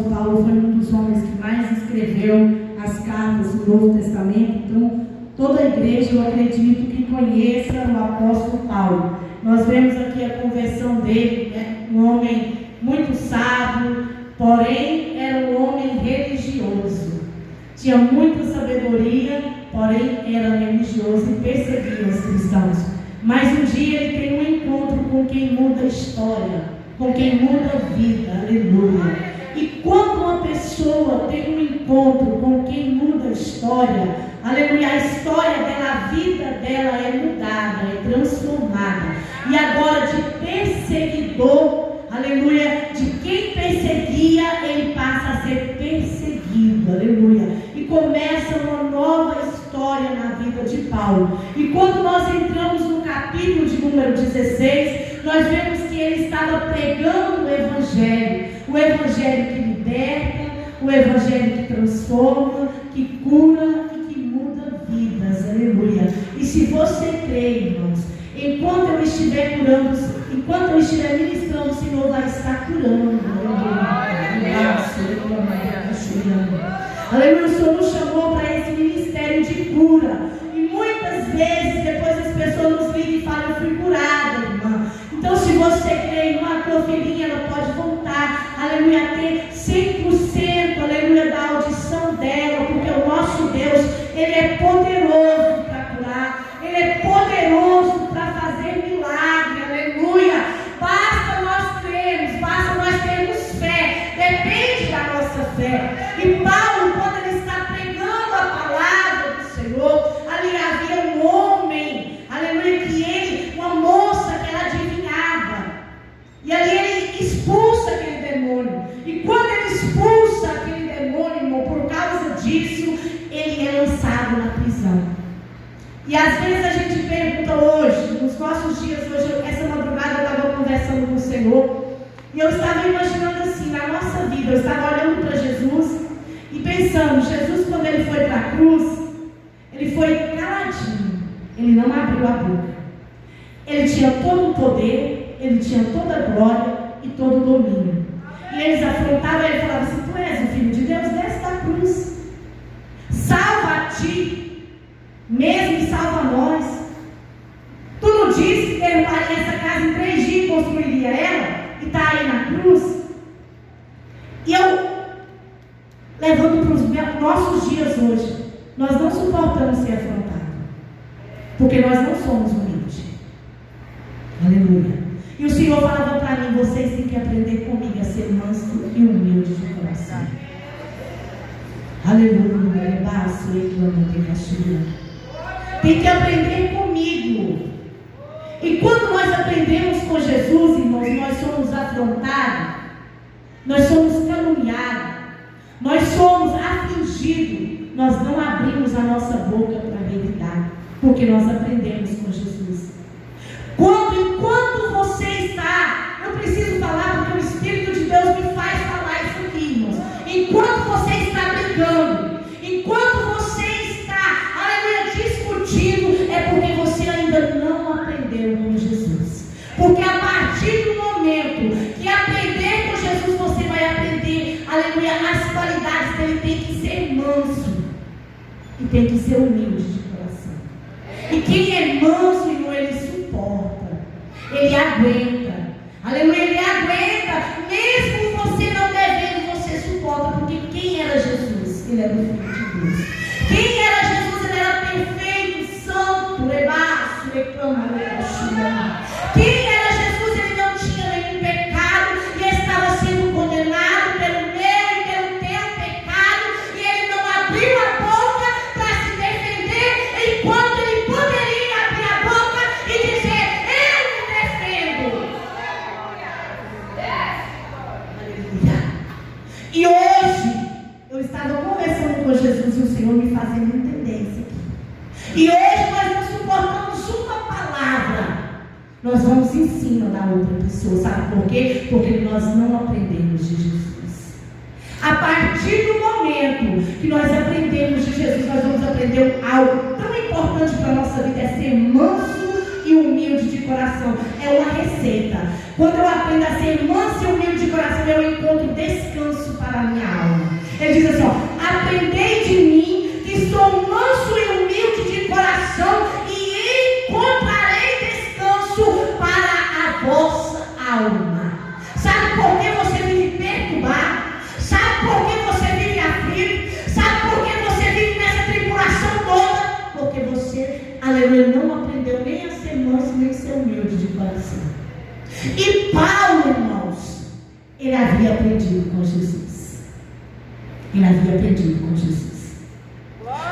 apóstolo Paulo foi um dos homens que mais escreveu as cartas do Novo Testamento. Então, toda a igreja, eu acredito que conheça o apóstolo Paulo. Nós vemos aqui a conversão dele, né? Um homem muito sábio, porém era um homem religioso. Tinha muita sabedoria, porém era religioso e perseguia os cristãos. Mas um dia ele tem um encontro com quem muda a história, com quem muda a vida, aleluia. E quando uma pessoa tem um encontro com quem muda a história, aleluia, a história dela, a vida dela é mudada, é transformada. E agora de perseguidor, aleluia, de quem perseguia, ele passa a ser perseguido, aleluia. E começa uma nova história na vida de Paulo. E quando nós entramos no capítulo de número 16, nós vemos que ele estava pregando o evangelho que liberta, o evangelho que transforma, que cura e que muda vidas, aleluia. E se você crê, irmãos, enquanto eu estiver curando, enquanto eu estiver ministrando, o Senhor vai estar curando, aleluia. O Senhor nos chamou para esse ministério de cura. E muitas vezes, depois as pessoas nos ligam e falam: eu fui curada, irmã. Então, se você crê, irmã, a tua filhinha, ela pode voltar, aleluia, a ter 100%, aleluia, da audição dela, porque o nosso Deus, Ele é poderoso para curar, Ele é poderoso para fazer milagre, aleluia. Basta nós crermos, basta nós termos fé, depende da nossa fé. E Paulo, quando ele está pregando a palavra do Senhor, ali havia um homem, aleluia, que ele, uma moça que ela adivinhava, e ali ele expulsa aquele demônio. E quando ele expulsa aquele demônio, irmão, por causa disso, ele é lançado na prisão. E às vezes a gente pergunta hoje, nos nossos dias, hoje, essa madrugada eu estava conversando com o Senhor, e eu estava imaginando assim, na nossa vida, eu estava olhando para Jesus e pensando: Jesus, quando ele foi para a cruz, ele foi caladinho, ele não abriu a boca. Ele tinha todo o poder, ele tinha toda a glória e todo o domínio. E eles afrontavam ele e falavam assim: tu és o Filho de Deus, desce da cruz, salva a ti mesmo e salva a nós. Tu não disse que derrubaria essa casa em 3 dias e construiria ela? E está aí na cruz. E eu, levando para os nossos dias hoje, nós não suportamos ser afrontados, porque nós não somos humildes, aleluia. E o Senhor falava para mim: vocês têm que aprender comigo a ser manso e humilde de coração, aleluia. Tem que aprender comigo. E quando nós aprendemos com Jesus, irmãos, nós somos afrontados, nós somos caluniados, nós somos afligidos, nós não abrimos a nossa boca para revidar, porque nós aprendemos com Jesus. Enquanto você está, eu preciso falar porque o Espírito de Deus me faz falar isso aqui, irmãos. Enquanto você está brigando, enquanto você está, aleluia, discutindo, é porque você ainda não aprendeu com Jesus. Porque a partir do momento que aprender com Jesus, você vai aprender, aleluia, as qualidades dele. Tem que ser manso e tem que ser humilde de coração. E quem é manso, irmão, ele suporta, ele aguenta, aleluia, ele aguenta, mesmo você não devendo, você suporta. Porque quem era Jesus? Ele era o Filho de Deus. Quem era Jesus? Ele era perfeito, santo, levaço, reclama, quem era Jesus? Ele não tinha nenhum pecado e estava sendo condenado pelo meu e pelo teu pecado, e ele não abriu a boca para se defender, enquanto ele poderia abrir a boca e dizer: eu me defendo. E hoje eu estava conversando com Jesus e o Senhor me fazendo entender isso aqui. E hoje nós não suportamos uma palavra, nós vamos em cima da outra pessoa. Sabe por quê? Porque nós não aprendemos de Jesus. A partir do momento que nós aprendemos de Jesus, nós vamos aprender algo tão importante para a nossa vida: é ser manso e humilde de coração. É uma receita. Quando eu aprendo a ser manso e humilde de coração, eu encontro descanso para a minha alma. Ele diz assim, ó, aprendei de mim, que sou manso e humilde de coração, e encontrarei descanso para a vossa alma. Sabe por que você vive perturbado? Sabe por que você vive aflito? Sabe por que você vive nessa tribulação toda? Porque você, aleluia, não aprendeu nem a ser manso, nem a ser humilde de coração. E Paulo, irmãos, ele havia aprendido com Jesus. Ele havia aprendido com Jesus.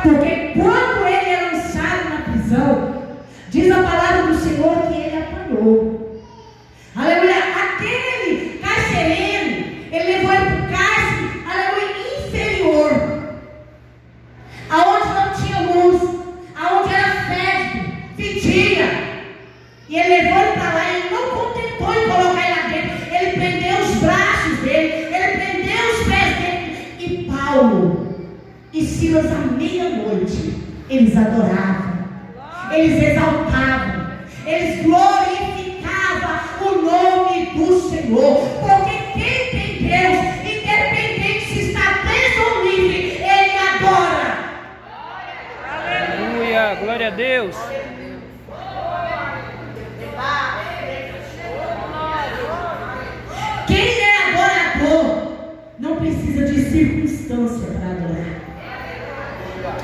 Porque quando ele é lançado na prisão, diz a palavra do Senhor que ele apanhou. Aleluia, aquele carcereiro, ele levou ele para o cárcere, aleluia, inferior, aonde não tinha luz, aonde era fétido, fedia. E ele levou ele para lá, ele não contentou em colocar ele lá dentro, ele prendeu os braços dele, ele prendeu os pés dele. E Paulo e Silas, à meia-noite, eles adoravam, eles exaltavam, eles glorificavam o nome do Senhor. Porque quem tem Deus, independente se está preso ou livre, ele adora. Aleluia, glória a Deus. Quem é adorador não precisa de circunstância para adorar.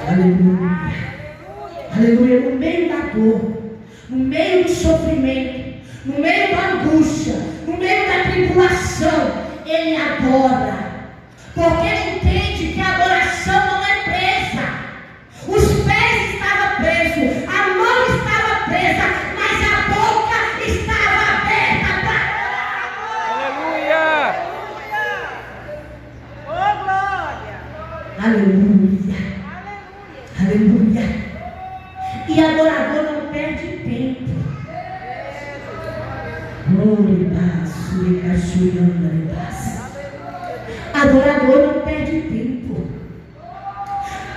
Aleluia. Aleluia. No meio da dor, no meio do sofrimento, no meio da angústia, no meio da tribulação, ele adora. Porque ele entende que a adoração não é presa. Os pés estavam presos, a mão estava presa, mas a boca estava aberta para... Aleluia. Oh, glória. Aleluia. Aleluia. E adorador não perde tempo. Adorador não perde tempo.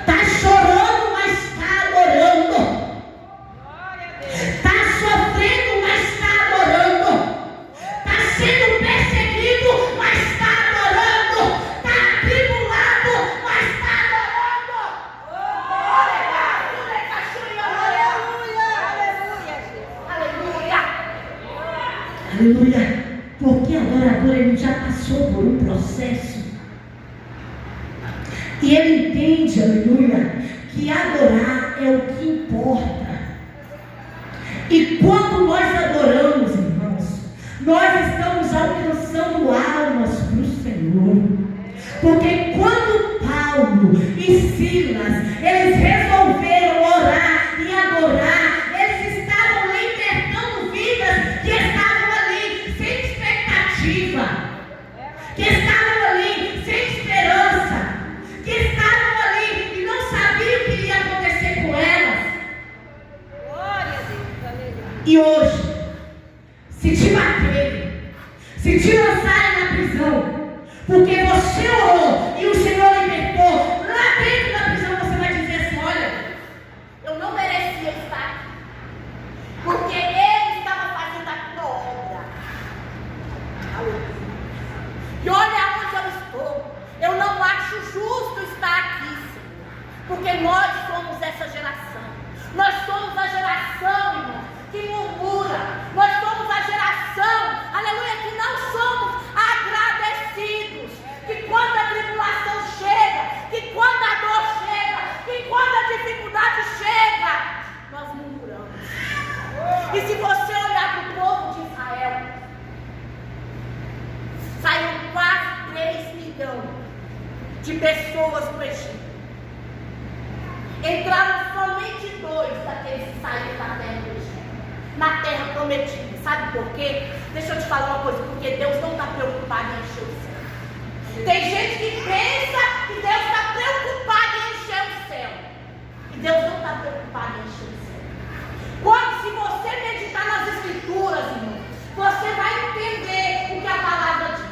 Está chorando, mas está adorando. Está sofrendo, mas está adorando. Está sendo perseguido, mas está adorando. Está atribulado, mas está adorando. Aleluia. Porque o adorador, ele já passou por um processo. E ele entende, aleluia, que adorar é o que importa. E quando nós adoramos, irmãos, nós estamos alcançando almas para o Senhor. Porque quando Paulo e Silas, eles resolveram orar e adorar, eles estavam libertando vidas que estavam ali sem expectativa, que estavam ali sem esperança, que estavam ali e não sabiam o que iria acontecer com elas. Glória a Deus, aleluia. E hoje, se te baterem, se te lançarem na prisão, porque você orou e o Senhor libertou, lá dentro da prisão você vai dizer assim: olha, eu não merecia estar aqui, porque Ele estava fazendo a tua obra. E olha onde eu estou. Eu não acho justo estar aqui, Senhor, porque nós somos essa geração. Nós somos a geração, irmão, que murmura. Nós somos a geração, aleluia, que não somos agradecidos. Que quando a tribulação chega, que quando a dor chega, que quando a dificuldade chega, nós murmuramos. E se você olhar para o povo de Israel, saíram quase 3 milhões de pessoas no Egito. Entraram somente 2 daqueles que saíram da terra do Egito, na terra prometida. Sabe por quê? Deixa eu te falar uma coisa, porque Deus não está preocupado em encher o céu. Tem gente que pensa que Deus está preocupado em encher o céu. E Deus não está preocupado em encher o céu. Quando, se você meditar nas Escrituras, irmão, você vai entender o que a palavra diz.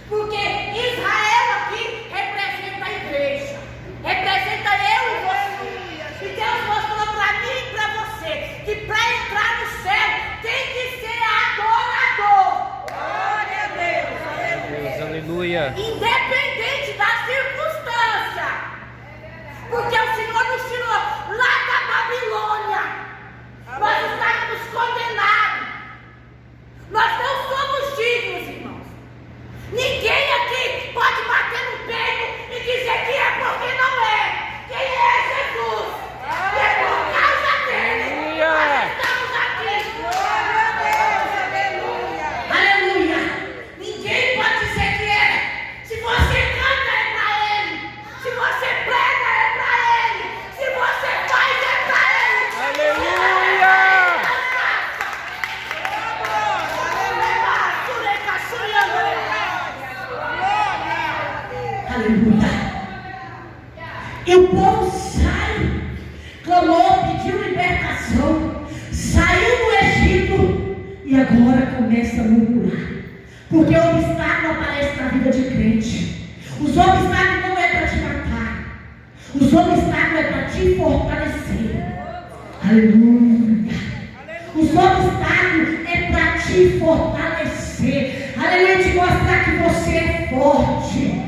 Porque Israel aqui representa a igreja, representa eu e você. E Deus mostrou para mim e para você que para entrar no céu tem que ser adorador. Aleluia. E o povo sai, clamou, pediu libertação, saiu do Egito e agora começa a murmurar. Porque o obstáculo aparece na vida de crente. Os obstáculos não é para te matar. Os obstáculos é para te fortalecer. Aleluia. Os obstáculos é para te fortalecer. Aleluia, te mostrar que você é forte.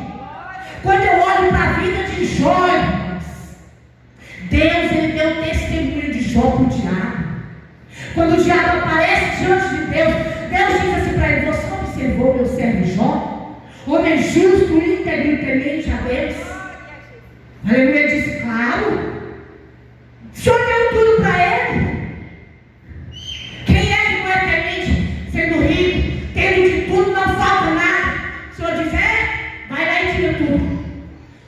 Quando eu olho para a vida de Jó, irmãos, Deus, ele deu testemunho de Jó para o diabo. Quando o diabo aparece diante de Deus, Deus diz assim para ele: você observou meu servo Jó? Homem justo, íntegro e temente a Deus. Aleluia, ele disse: claro. O Senhor deu tudo para ele. Quem é que não é temente, sendo rico, tendo de tudo, não falta nada? O Senhor diz: vai lá e tira tudo.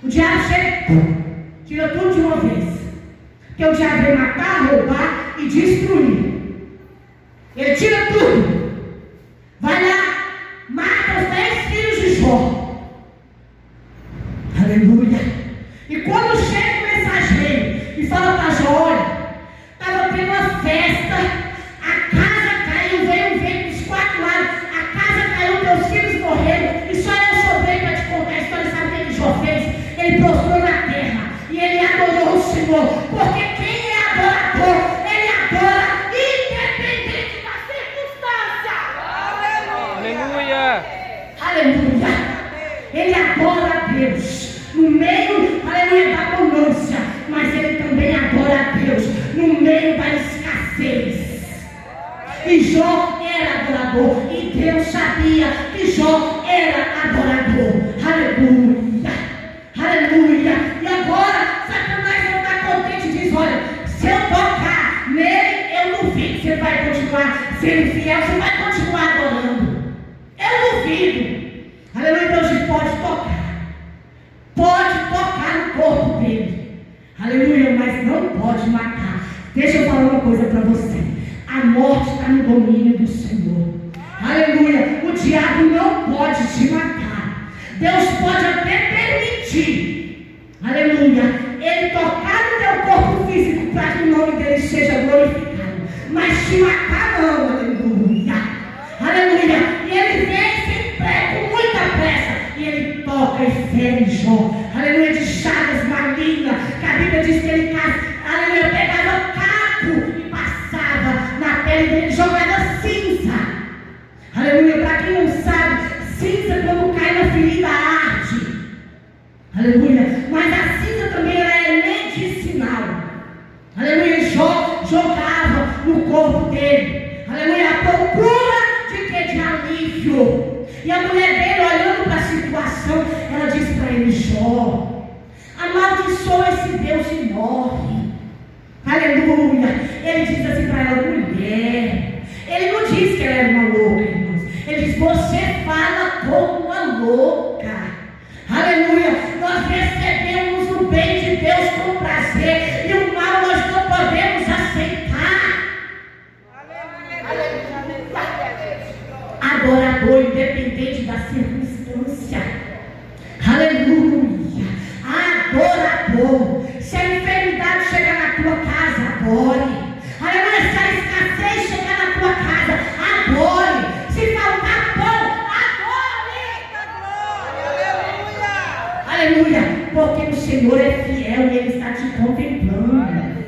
O diabo chega, tira tudo de uma vez. Porque o diabo vem matar, roubar e destruir. Ele tira tudo. Vai lá, mata os 10 filhos de Jó. Aleluia. E quando chega o mensageiro e fala para Jó: olha, estava tendo uma festa, a casa caiu, veio um vento dos 4 lados, a casa caiu, teus filhos morreram, e só eu sobrei para te contar a história. Sabe o que Jó fez? Ele prostrou na terra e ele adorou o Senhor. Porque quem é adorador, ele adora independente da circunstância. Aleluia. Aleluia. Ele adora a Deus no meio, aleluia, da bonança, mas ele também adora a Deus no meio da escassez. E Jó era adorador, e Deus sabia que Jó era adorador. Aleluia. Aleluia. E agora Satanás não está contente e diz: olha, se eu tocar nele, eu duvido que você vai continuar sendo fiel, você vai continuar adorando. Eu duvido. Aleluia. Deus diz: pode tocar no corpo dele. Aleluia. Mas não pode matar. Deixa eu falar uma coisa para você: a morte está no domínio do Senhor. Aleluia. O diabo não pode te matar. Deus pode até permitir, aleluia, ele tocar no teu corpo físico para que o nome dele seja glorificado, mas te matar não. Aleluia. Aleluia. E ele vem sempre com muita pressa, e ele toca e fere Jó. Aleluia. De chagas malignas, que a Bíblia diz que ele, aleluia, pegava caco e passava na pele dele, jogava cinza. Aleluia. Para quem não sabe, cinza, quando cai na ferida, arde. Aleluia. Mas a cinza também é medicinal. Aleluia. Jó jogava no corpo dele. Aleluia. A procura de quê? De alívio. E a mulher dele, olhando para a situação, ela disse para ele: Jó, amaldiçoa esse Deus e morre. Aleluia. Ele diz assim para ela: mulher. Ele não diz que ela era uma louca, irmãos. Ele diz: você fala como uma louca. Aleluia. Nós recebemos o bem de Deus com prazer, e o mal nós não podemos aceitar. Adorador, independente da circunstância. Aleluia. Adorador. Se a enfermidade chegar na tua casa, adore. Aleluia. Se a escassez chegar na tua casa, adore. Se faltar pão, adore. Aleluia. Porque o Senhor é fiel e Ele está te contemplando.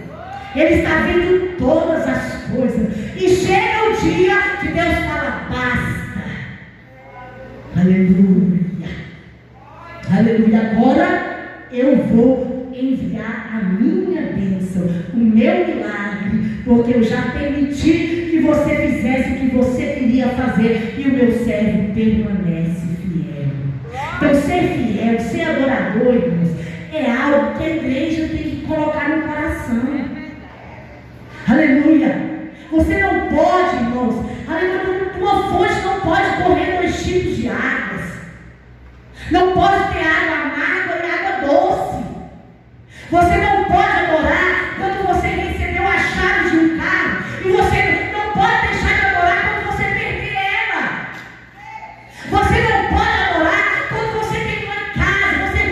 Ele está vendo todas as coisas. E chega o dia que Deus fala: basta. Aleluia. Aleluia. Agora eu vou enviar a minha bênção, o meu milagre, porque eu já permiti que você fizesse o que você queria fazer, e o meu servo permanece fiel. Então, ser fiel, ser adorador, irmãos, é algo que a igreja tem que colocar no coração. Aleluia. Você não pode, irmãos, aleluia, tua fonte não pode correr 2 tipos de águas. Não pode ter água amarga e água doce. Você não pode adorar quando você recebeu a chave de um carro, e você não pode deixar de adorar quando você perder ela. Você não pode adorar quando você tem uma casa, você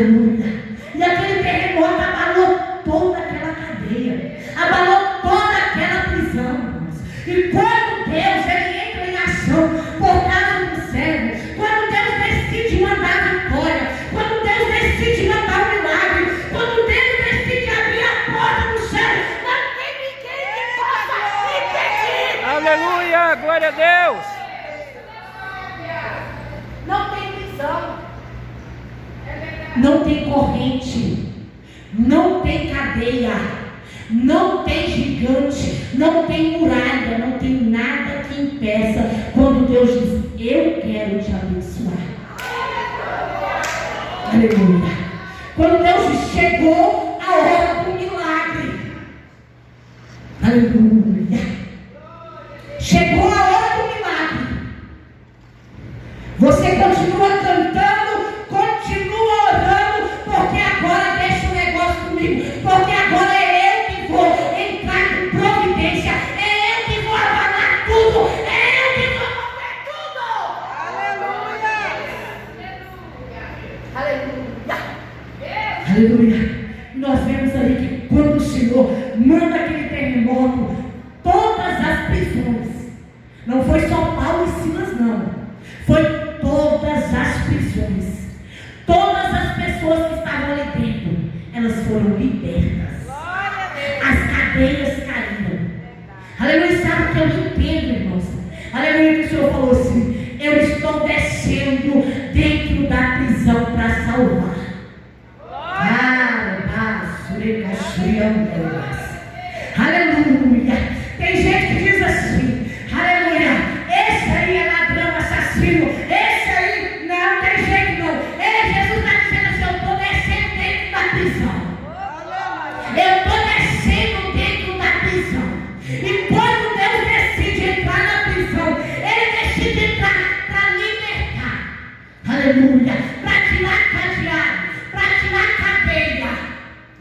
Aleluia. E aquele terremoto abalou toda aquela cadeia, abalou toda aquela prisão, irmãos. E quando Deus ele entra em ação por causa do servo, quando Deus decide mandar vitória, quando Deus decide mandar um milagre, quando Deus decide abrir a porta do céu, não tem ninguém que possa impedir. Aleluia, glória a Deus. Não tem prisão, não tem corrente, não tem cadeia, não tem gigante, não tem muralha, não tem nada que impeça quando Deus diz: eu quero te abençoar. Aleluia. Quando Deus diz: chegou a hora do milagre. Aleluia. Chegou a hora do milagre. Você continua cantando, continua orando, porque agora deixa o negócio comigo, porque agora é eu que vou entrar com providência, é eu que vou abanar tudo, é eu que vou fazer tudo. Aleluia. Aleluia. Nós vemos ali que quando o Senhor manda aquele terremoto, todas as prisões, não foi só Paulo e Silas, não, foi todas as prisões, todas as pessoas que estavam ali dentro, elas foram libertas, as cadeias caíram. Aleluia. Sabe o que eu entendo, irmãos? Aleluia, que o Senhor falou assim: eu estou descendo dentro da prisão para salvar. Aleluia. Tem gente que diz assim: aleluia, esse aí é ladrão, assassino, esse aí não tem jeito não. Jesus está dizendo assim: eu estou descendo dentro da prisão, eu estou descendo dentro da prisão. E quando Deus decide entrar na prisão, ele decide entrar para libertar, aleluia, para tirar cadeado, para tirar cadeia,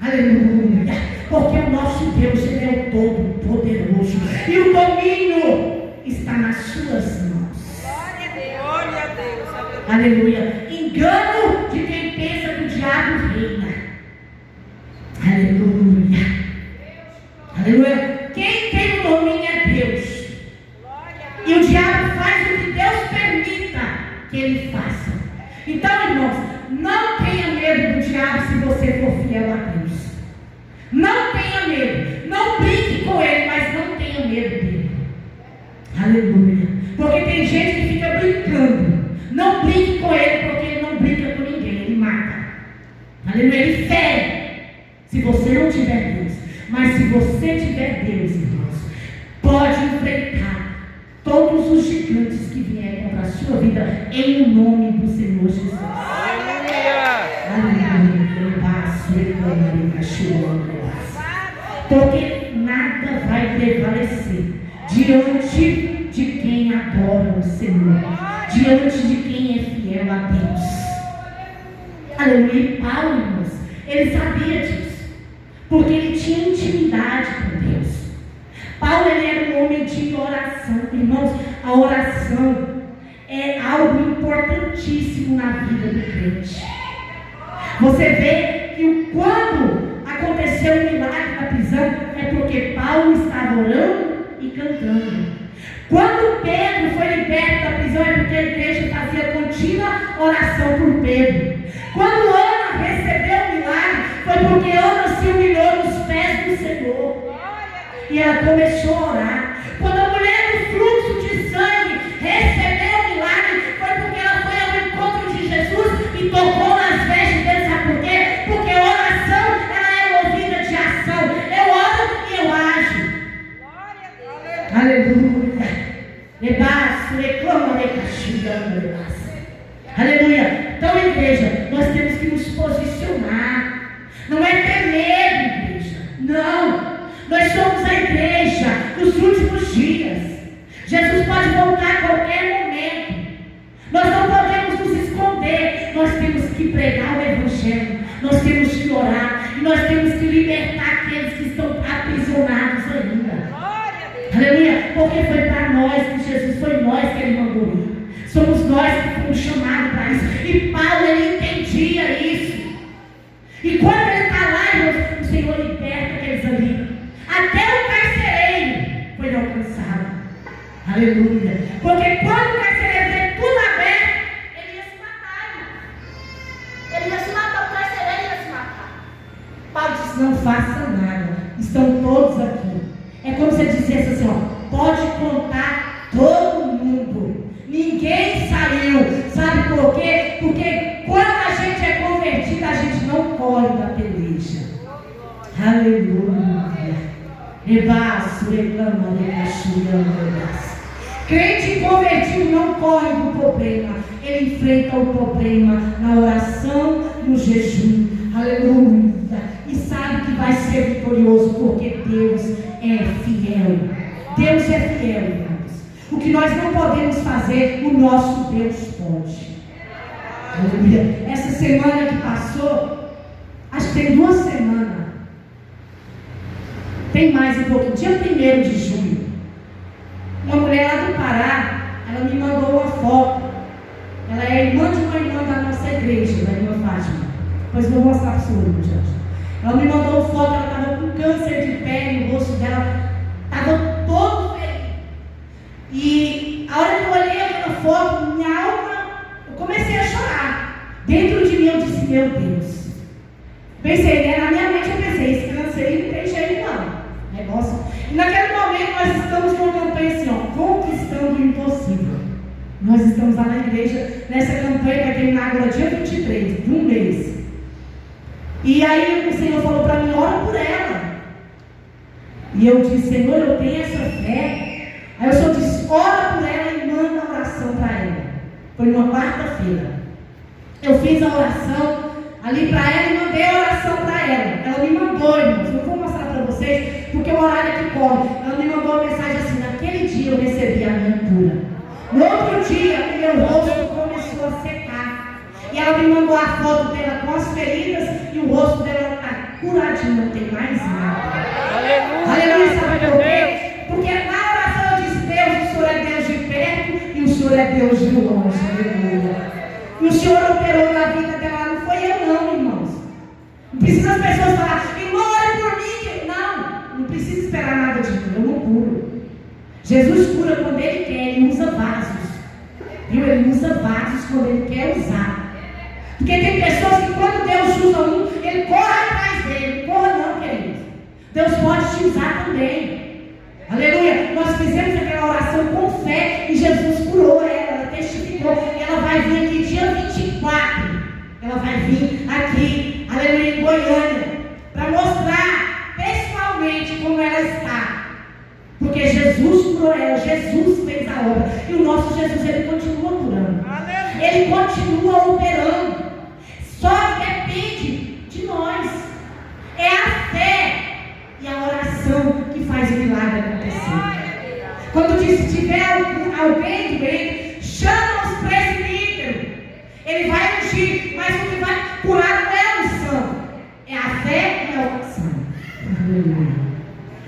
aleluia, porque o nosso Deus, ele é o Todo-Poderoso, e o domínio está nas suas mãos. Glória a Deus. Aleluia. Engano de quem pensa que o diabo reina. Aleluia. Aleluia. Quem tem o domínio é Deus. E o diabo faz o que Deus permita que ele faça. Então, irmãos, não tenha medo do diabo se você for fiel a Deus. Não tenha medo. Não brinque com ele, mas não tenha medo dele. Aleluia. Porque tem gente que fica brincando. Não brinque com ele, porque ele não brinca com ninguém, ele mata. Aleluia. Ele fere se você não tiver Deus. Mas se você tiver Deus, irmãos, pode enfrentar todos os gigantes que vierem contra a sua vida em nome do Senhor Jesus. Aleluia. Porque nada vai prevalecer diante de quem adora o Senhor, diante de quem é fiel a Deus. Aleluia. E Paulo, irmãos, ele sabia disso, porque ele tinha intimidade com Deus. Paulo, ele era um homem de oração. Irmãos, a oração é algo importantíssimo na vida do crente. Você vê que quando aconteceu o milagre da prisão, é porque Paulo estava orando e cantando. Quando Pedro foi liberto da prisão, é porque a igreja fazia contínua oração por Pedro. Quando Ana recebeu o milagre, foi porque Ana se humilhou nos pés do Senhor. E ela começou a orar. Quando a mulher do fluxo de sangue recebeu o milagre, foi porque ela foi ao encontro de Jesus e tocou nas vestes dele. Sabe por quê? Porque a oração, ela é movida de ação. Eu oro e eu ajo. Aleluia. Aleluia. Então, igreja, nós temos que nos posicionar. Não é ter medo, igreja. Não. Nós somos a igreja dos últimos dias. Jesus pode voltar a qualquer momento. Nós não podemos nos esconder. Nós temos que pregar o evangelho. Nós temos que orar. E nós temos que libertar aqueles que estão aprisionados ainda. Aleluia. Porque foi para nós que Jesus, foi nós que ele mandou ir. Somos nós que fomos chamados para isso. E Paulo, ele entendia isso. E quando ele está lá, irmãos, o Senhor liberta aqueles ali. Até o carcereiro foi alcançado. Aleluia. Porque quando o carcereiro vê tudo aberto, ele ia se matar, irmão. Ele ia se matar, o carcereiro ia se matar. Paulo disse, não faça nada. Estão todos aqui. É como se ele dissesse assim, ó, pode contar todo mundo. Ninguém saiu. Sabe por quê? Porque quando a gente é convertido, a gente não corre da peleja. Aleluia. Rebaço, reclama, rebaço. Crente convertido não corre do problema. Ele enfrenta o problema na oração, no jejum. Aleluia. E sabe que vai ser vitorioso, porque Deus é fiel. Deus é fiel, irmãos. O que nós não podemos fazer, o nosso Deus pode. Aleluia. Essa semana que passou, acho que tem 2 semanas, tem mais um pouquinho, dia 1º de junho, uma mulher lá do Pará, ela me mandou uma foto. Ela é irmã de uma irmã da nossa igreja, da irmã Fátima. Depois eu vou mostrar para o senhor, diante. Ela me mandou uma foto, ela estava com câncer de pele, o rosto dela estava todo ferido. E a hora que eu olhei aquela foto, minha alma, eu comecei a chorar. Dentro de mim eu disse, meu Deus. Pensei, né? Na minha mente eu pensei, esse câncer aí não tem jeito não. Negócio. E naquele momento nós estamos com uma campanha assim, ó, conquistando o impossível. Nós estamos lá na igreja, nessa campanha que vai terminar agora dia 23, de um mês. E aí o Senhor falou para mim, ora por ela. E eu disse, Senhor, eu tenho essa fé. Aí o Senhor disse, ora por ela e manda a oração para ela. Foi numa quarta-feira. Eu fiz a oração ali para ela e mandei a oração para ela. Ela me mandou, irmãos, eu vou mostrar para vocês, porque o horário é que corre. Ela me mandou uma mensagem assim, naquele dia eu recebi a minha cura. No outro dia, o meu rosto começou a secar. E ela me mandou a foto dela com as feridas e o rosto dela está curadinho, não tem mais nada. Aleluia, sabe por quê? Porque na oração eu disse, Deus, o Senhor é Deus de perto e o Senhor é Deus de longe. Aleluia. E o Senhor operou na vida dela, não foi eu não, irmãos. Não precisa as pessoas falarem, irmão, ore por mim. Não precisa esperar nada de mim, eu não curo. Jesus cura quando Ele quer, Ele usa vasos. Viu? Ele usa vasos quando Ele quer usar. Porque tem pessoas que quando Deus usa um, Ele corre atrás dele. Corra não, queridos. Deus pode te usar também. Aleluia. Nós fizemos aquela oração com fé e Jesus curou ela testificou. E ela vai vir aqui dia 24. Ela vai vir aqui, aleluia, em Goiânia, para mostrar pessoalmente como ela está. Porque Jesus curou ela, Jesus fez a obra. E o nosso Jesus, Ele continua curando. Ele continua operando. Só depende de nós. É a fé e a oração que faz o milagre acontecer. Quando diz, se tiver alguém doente, chama os presbíteros. Ele vai ungir, mas o que vai curar não é a unção. É a fé e a oração. Aleluia.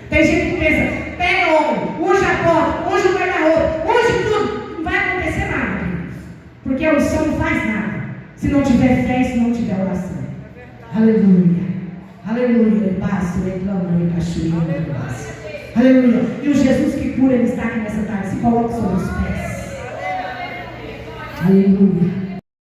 Tem gente que pensa, pega óleo, unge a porta, unge o guarda-roupa, unge tudo. Não vai acontecer nada, queridos. Porque a unção não faz nada. Se não tiver fé e se não tiver oração. Aleluia. Aleluia. Aleluia. E o Jesus que cura, Ele está aqui nessa tarde. Se coloque sobre os pés. Aleluia.